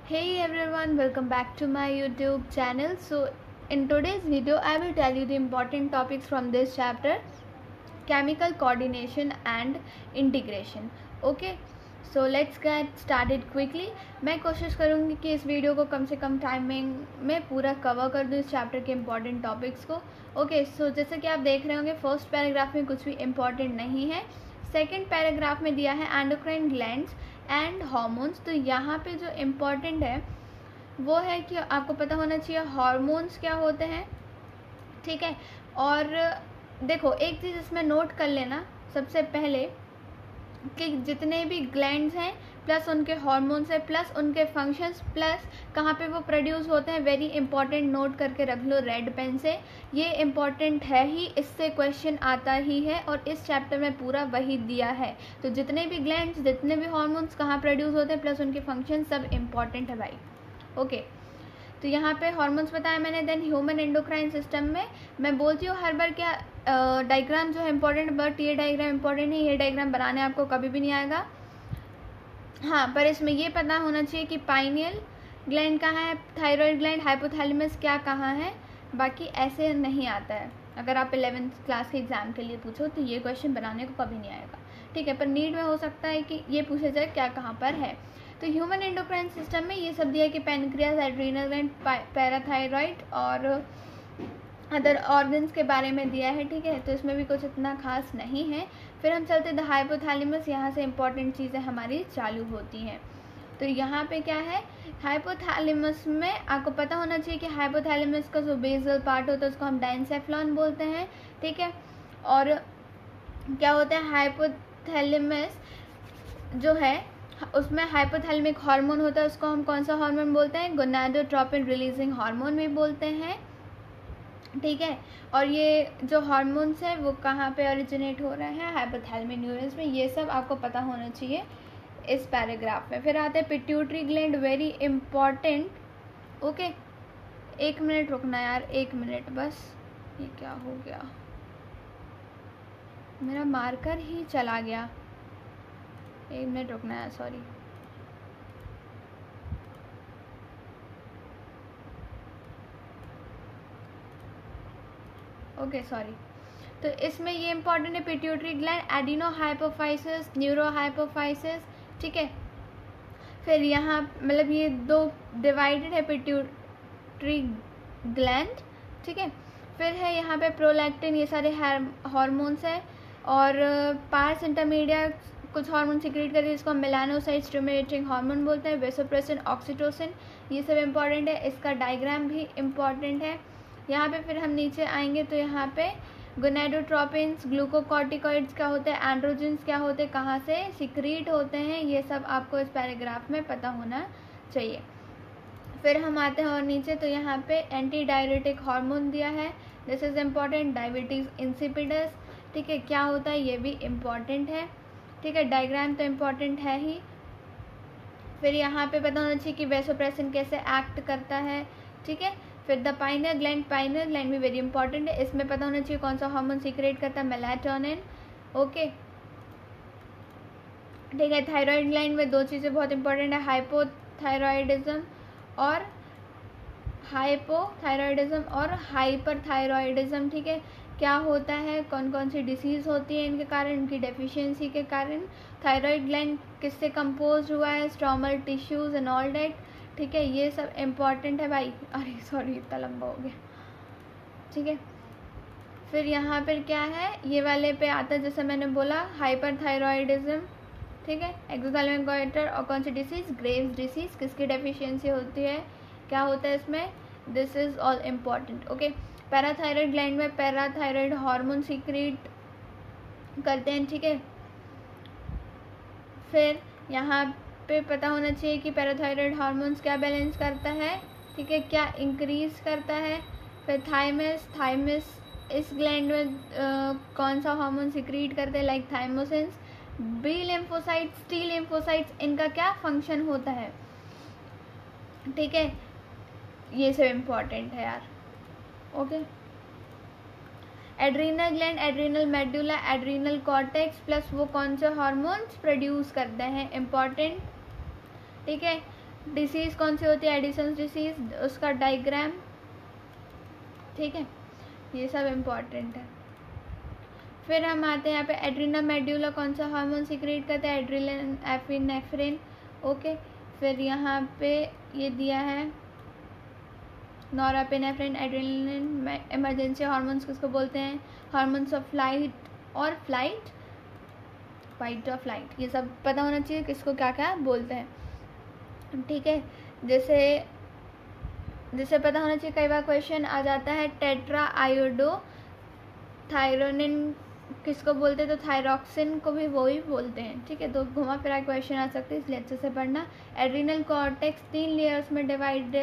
Hey everyone, welcome back to my YouTube channel. So in today's video I will tell you the important topics from this chapter, chemical coordination and integration. Okay, so let's get started quickly. मैं कोशिश करूँगी कि इस video को कम से कम timing में पूरा cover कर दूँ इस चैप्टर के इम्पॉर्टेंट टॉपिक्स को. ओके, सो जैसे कि आप देख रहे होंगे फर्स्ट पैराग्राफ में कुछ भी इम्पॉर्टेंट नहीं है. सेकेंड पैराग्राफ में दिया है एंडोक्राइन ग्लैंड्स एंड हार्मोन्स. तो यहाँ पे जो इम्पॉर्टेंट है वो है कि आपको पता होना चाहिए हार्मोन्स क्या होते हैं. ठीक है, और देखो एक चीज़ इसमें नोट कर लेना सबसे पहले कि जितने भी ग्लैंड्स हैं प्लस उनके हार्मोन्स है प्लस उनके फंक्शंस प्लस कहाँ पे वो प्रोड्यूस होते हैं, वेरी इंपॉर्टेंट, नोट करके रख लो रेड पेन से. ये इम्पॉर्टेंट है ही, इससे क्वेश्चन आता ही है और इस चैप्टर में पूरा वही दिया है. तो जितने भी ग्लैंड्स, जितने भी हार्मोन्स कहाँ प्रोड्यूस होते हैं प्लस उनके फंक्शन सब इम्पॉर्टेंट है भाई. ओके, तो यहाँ पे हार्मोन्स बताया मैंने. देन ह्यूमन एंडोक्राइन सिस्टम में मैं बोलती हूँ हर बार क्या डायग्राम जो है इम्पॉर्टेंट, बट ये डायग्राम इम्पॉर्टेंट है. ये डायग्राम बनाने आपको कभी भी नहीं आएगा. हाँ, पर इसमें ये पता होना चाहिए कि पाइनियल ग्लैंड कहाँ है, थायराइड ग्लैंड, हाइपोथैलेमस क्या कहाँ है. बाकी ऐसे नहीं आता है. अगर आप 11th क्लास के एग्ज़ाम के लिए पूछो तो ये क्वेश्चन बनाने को कभी नहीं आएगा. ठीक है, पर नीट में हो सकता है कि ये पूछा जाए क्या कहाँ पर है. तो ह्यूमन एंडोक्राइन सिस्टम में ये सब दिया है कि पैनक्रियाज, एड्रीनल ग्लैंड, पैराथायरॉइड और अदर ऑर्गन्स के बारे में दिया है. ठीक है, तो इसमें भी कुछ इतना खास नहीं है. फिर हम चलते द हाइपोथैलेमस. यहाँ से इंपॉर्टेंट चीज़ें हमारी चालू होती हैं. तो यहाँ पे क्या है, हाइपोथैलेमस में आपको पता होना चाहिए कि हाइपोथैलेमस का जो बेसल पार्ट होता है उसको हम डायनसेफ्लॉन बोलते हैं. ठीक है, और क्या होता है हाइपोथैलेमस जो है उसमें हाइपोथैलेमिक हार्मोन होता है, उसको हम कौन सा हार्मोन बोलते हैं, गोनाडोट्रोपिन रिलीजिंग हार्मोन भी बोलते हैं. ठीक है, और ये जो हार्मोन्स है वो कहाँ पे ओरिजिनेट हो रहे हैं, हाइपोथैलेमिक न्यूरॉन्स में. ये सब आपको पता होना चाहिए इस पैराग्राफ में. फिर आते हैं pituitary gland, very important. Okay, 1 minute रुकना यार, 1 मिनट बस. ये क्या हो गया, मेरा मार्कर ही चला गया. 1 मिनट रुकना यार, सॉरी. Okay sorry. तो इसमें ये इंपॉर्टेंट है pituitary gland, adeno hypophysis, neuro hypophysis. ठीक है, फिर यहाँ मतलब ये दो डिवाइडेड है पिट्यूटरी ग्लैंड. ठीक है, फिर है यहाँ पे प्रोलैक्टिन, ये सारे हार्मोन्स है. और पार्स इंटरमीडिएट कुछ हार्मोन सिक्रेट करती है जिसको हम मेलानोसाइट स्टिमुलेटिंग हार्मोन बोलते हैं. वेसोप्रेसिन, ऑक्सीटोसिन, ये सब इम्पॉर्टेंट है. इसका डायग्राम भी इम्पॉर्टेंट है. यहाँ पे फिर हम नीचे आएंगे तो यहाँ पे गोनाडोट्रोपिन्स, ग्लूकोकॉर्टिकॉइड्स क्या होते हैं, एंड्रोजेंस क्या होते हैं, कहाँ से सिक्रीट होते हैं, ये सब आपको इस पैराग्राफ में पता होना चाहिए. फिर हम आते हैं और नीचे तो यहाँ पे एंटी डायरेटिक हार्मोन दिया है. This is important. Diabetes insipidus. ठीक है, क्या होता है ये भी इम्पॉर्टेंट है. ठीक है, डायग्राम तो इम्पॉर्टेंट है ही. फिर यहाँ पे पता होना चाहिए कि वेसोप्रेसिन कैसे एक्ट करता है. ठीक है, फिर द पाइनियल ग्लैंड भी वेरी इंपॉर्टेंट है. इसमें पता होना चाहिए कौन सा हार्मोन सीक्रेट करता है, मेलाटोनिन. ओके, ठीक है. थायराइड ग्लैंड में दो चीज़ें बहुत इंपॉर्टेंट है, हाइपोथायरॉयडिज्म और हाइपरथायरॉयडिज्म. ठीक है, क्या होता है, कौन कौन सी डिसीज़ होती है इनके कारण, इनकी डेफिशिएंसी के कारण. थायराइड ग्लैंड किससे कंपोज हुआ है, stromal tissues and all that. ठीक है, ये सब इम्पॉर्टेंट है भाई. अरे सॉरी, इतना लंबा हो गया. ठीक है, फिर यहाँ पर क्या है, ये वाले पे आता है जैसे मैंने बोला हाइपरथायरॉयडिज्म. ठीक है, एक्सोथैलेमिक गोइटर. और कौन सी डिसीज़, ग्रेव्स डिसीज़, किसकी डेफिशिएंसी होती है, क्या होता है इसमें, this is all important. Okay, parathyroid gland में पैराथायरॉयड हार्मोन सीक्रेट करते हैं. ठीक है, फिर यहाँ पे पता होना चाहिए कि पैराथायरॉयड हार्मोन्स क्या बैलेंस करता है. ठीक है, क्या इंक्रीज करता है. फिर थाइमस इस ग्लैंड में कौन सा हार्मोन सीक्रेट करते हैं, like thymosins. B lymphocytes, T lymphocytes, इनका क्या फंक्शन होता है. ठीक है, ये सब इम्पॉर्टेंट है यार. Okay, adrenal gland, adrenal medulla, adrenal cortex plus वो कौन से हार्मोन्स प्रोड्यूस करते हैं, इम्पॉर्टेंट. ठीक है, डिसीज़ कौन सी होती है, एडिसन्स डिसीज़, उसका डायग्राम, ठीक है, ये सब इम्पॉर्टेंट है। फिर हम आते हैं यहाँ पे एड्रीनल मेड्यूला कौन सा हार्मोन सीक्रेट करता है, एड्रिलिन, एफिनेफ्रिन, ओके। फिर यहाँ पे ये दिया है नॉरएपिनेफ्रिन, एड्रेनलिन, इमरजेंसी हार्मोन्स किसको बोलते हैं, हार्मोन्स ऑफ फ्लाइट और फ्लाइट, फाइट और फ्लाइट, ये सब पता होना चाहिए किसको क्या क्या बोलते हैं, ठीक है। जैसे पता होना चाहिए, कई बार क्वेश्चन आ जाता है टेट्रा आयोडो थायरोनिन किसको बोलते हैं, तो थायरॉक्सिन को भी वो ही बोलते हैं, ठीक है। तो घुमा फिरा क्वेश्चन आ सकते हैं, इसलिए अच्छे से पढ़ना। एड्रिनल कॉर्टेक्स 3 लेयर्स में डिवाइड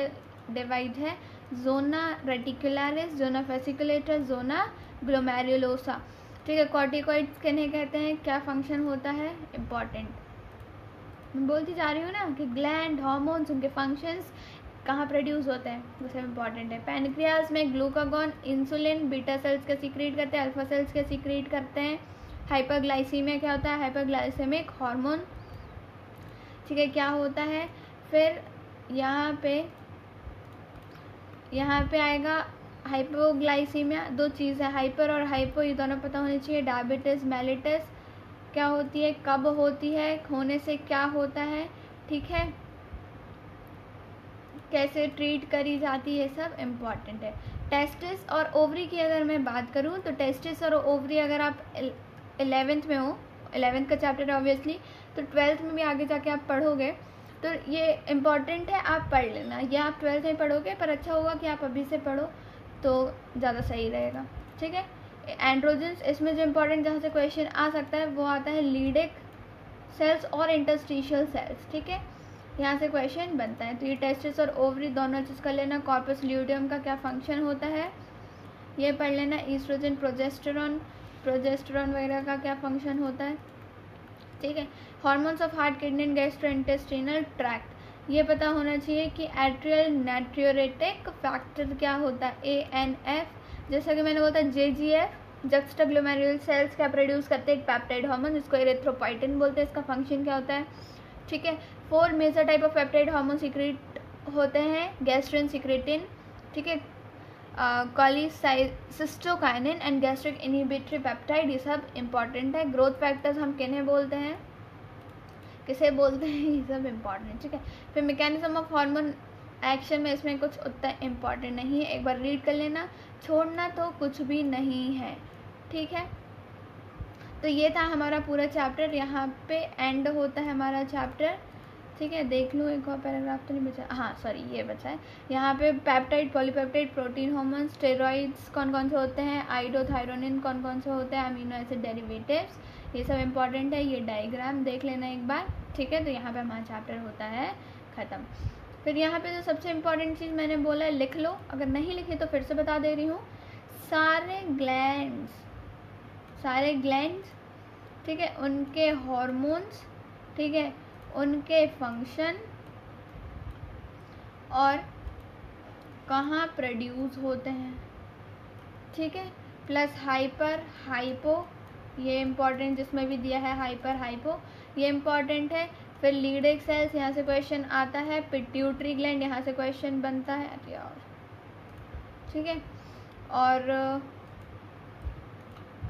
है, जोना रेटिकुलरिस, जोना फेसिकुलेटर, जोना ग्लोमेरुलोसा, ठीक है। कॉर्टिकॉइड्स किन्हें कहते हैं, क्या फंक्शन होता है, इम्पॉर्टेंट, मैं बोलती जा रही हूँ ना कि ग्लैंड, हार्मोन्स, उनके फंक्शंस कहाँ प्रोड्यूस होते हैं, वो सब इम्पॉर्टेंट है। पैनक्रियाज में ग्लूकागॉन, इंसुलिन, बीटा सेल्स के सीक्रेट करते हैं, अल्फा सेल्स के सीक्रेट करते हैं। हाइपरग्लाइसीमिया क्या होता है, हाइपरग्लाइसेमिक हार्मोन, ठीक है, क्या होता है। फिर यहाँ पे आएगा हाइपोग्लाइसीमिया, 2 चीज़ है, हाइपर और हाइपो, ये दोनों पता होनी चाहिए। डायबिटीज़ मेलिटस क्या होती है, कब होती है, होने से क्या होता है, ठीक है, कैसे ट्रीट करी जाती है, सब इम्पॉर्टेंट है। टेस्टिस और ओवरी की अगर मैं बात करूँ तो टेस्टिस और ओवरी अगर आप 11th में हो, 11th का चैप्टर है ऑब्वियसली, तो 12th में भी आगे जाके आप पढ़ोगे, तो ये इम्पॉर्टेंट है, आप पढ़ लेना। या आप 12th में पढ़ोगे, पर अच्छा होगा कि आप अभी से पढ़ो तो ज़्यादा सही रहेगा, ठीक है। एंड्रोजन्स, इसमें जो इम्पोर्टेंट जहाँ से क्वेश्चन आ सकता है वो आता है लीडिक सेल्स और इंटरस्टिशियल सेल्स, ठीक है, यहाँ से क्वेश्चन बनता है। तो ये टेस्टिस और ओवरी दोनों चीज़ कर लेना। कॉर्पस ल्यूटियम का क्या फंक्शन होता है, ये पढ़ लेना। ईस्ट्रोजन, प्रोजेस्टेरॉन वगैरह का क्या फंक्शन होता है, ठीक है। Hormones of heart, kidney and gastrointestinal tract, ये पता होना चाहिए कि एट्रियल नाट्रियोरेटिक फैक्टर क्या होता है, ANF, जैसा कि मैंने बोला था JGF, जक्स्टाग्लोमेरुलर सेल्स क्या प्रोड्यूस करते हैं, एक पेप्टाइड हार्मोन जिसको एरिथ्रोपोइटिन बोलते हैं, इसका फंक्शन क्या होता है, ठीक है। 4 major type of peptide hormone secrete होते हैं, गैस्ट्रिन, सिक्रेटिन, ठीक है, cholecystokinin and gastric inhibitory peptide, ये सब इंपॉर्टेंट है। ग्रोथ फैक्टर्स हम किन्हें बोलते हैं, किसे बोलते हैं, ये सब इम्पॉर्टेंट, ठीक है। फिर मैकेनिज्म ऑफ हार्मोन एक्शन में इसमें कुछ उतना इम्पॉर्टेंट नहीं है, एक बार रीड कर लेना, छोड़ना तो कुछ भी नहीं है, ठीक है। तो ये था हमारा पूरा चैप्टर, यहाँ पे एंड होता है हमारा चैप्टर, ठीक है। देख लूँ एक और पैराग्राफ तो नहीं बचा, हाँ सॉरी ये बचा है। यहाँ पे peptide, polypeptide, protein hormone, steroids कौन कौन से होते हैं, आइडोथायरोनिन कौन कौन से होते हैं, अमीनो एसिड डेरिवेटिव्स, ये सब इम्पॉर्टेंट है। ये डायग्राम देख लेना एक बार, ठीक है। तो यहाँ पे हमारा चैप्टर होता है ख़त्म। फिर यहाँ पे जो सबसे इम्पॉर्टेंट चीज़ मैंने बोला है, लिख लो, अगर नहीं लिखी तो फिर से बता दे रही हूँ। सारे ग्लैंड्स, ठीक है, उनके हार्मोन्स, ठीक है, उनके फंक्शन और कहाँ प्रोड्यूस होते हैं, ठीक है, प्लस हाइपर हाइपो, ये इम्पॉर्टेंट, जिसमें भी दिया है हाइपर हाइपो, ये इम्पॉर्टेंट है। फिर लीडिक सेल्स, यहाँ से क्वेश्चन आता है। पिट्यूटरी ग्लैंड, यहाँ से क्वेश्चन बनता है यार, ठीक है। और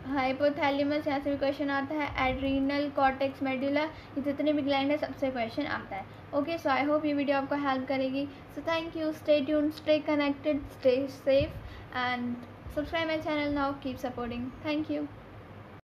हाइपोथैलेमस, यहाँ से भी क्वेश्चन आता है। एड्रीनल कॉर्टेक्स मेडुला, ये जितने भी ग्लैंड है सबसे क्वेश्चन आता है। ओके, सो आई होप ये वीडियो आपको हेल्प करेगी। So thank you, stay tuned, stay connected, stay safe and subscribe my channel now, keep supporting, thank you.